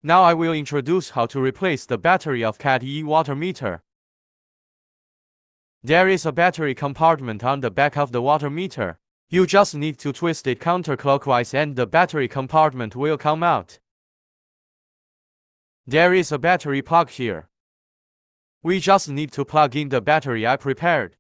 Now I will introduce how to replace the battery of Cat1 water meter. There is a battery compartment on the back of the water meter. You just need to twist it counterclockwise and the battery compartment will come out. There is a battery plug here. We just need to plug in the battery I prepared.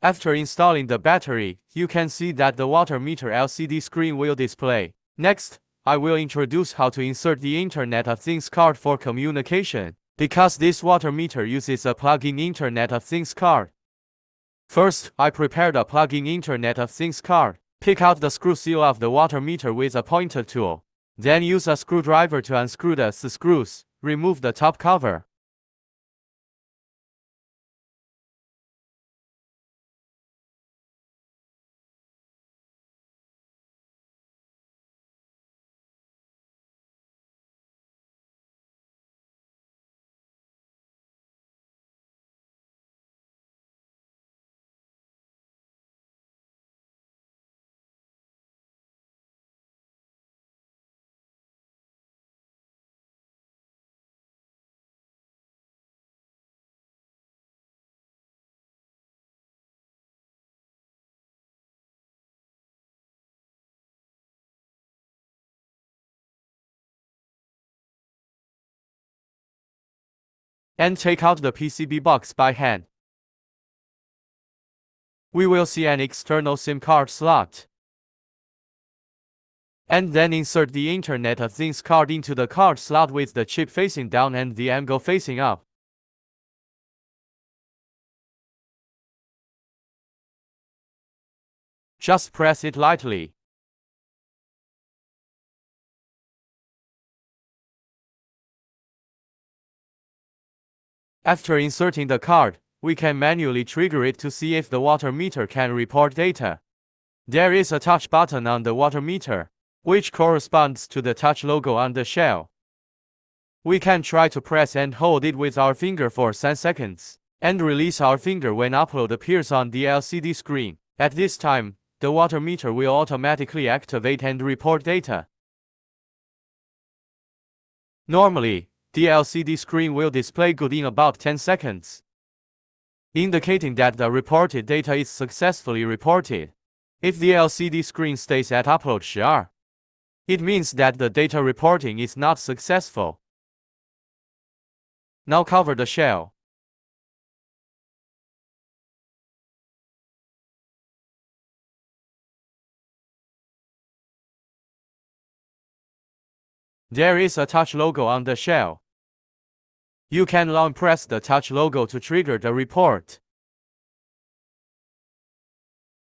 After installing the battery, you can see that the water meter LCD screen will display. Next, I will introduce how to insert the Internet of Things card for communication, because this water meter uses a plug-in Internet of Things card. First, I prepared a plug-in Internet of Things card. Pick out the screw seal of the water meter with a pointer tool. Then use a screwdriver to unscrew the screws. Remove the top cover. And take out the PCB box by hand. We will see an external SIM card slot. And then insert the Internet of Things card into the card slot with the chip facing down and the angle facing up. Just press it lightly. After inserting the card, we can manually trigger it to see if the water meter can report data. There is a touch button on the water meter, which corresponds to the touch logo on the shell. We can try to press and hold it with our finger for 10 seconds, and release our finger when upload appears on the LCD screen. At this time, the water meter will automatically activate and report data. Normally, the LCD screen will display good in about 10 seconds, indicating that the reported data is successfully reported. If the LCD screen stays at upload SHR, it means that the data reporting is not successful. Now cover the shell. There is a touch logo on the shell. You can long press the touch logo to trigger the report.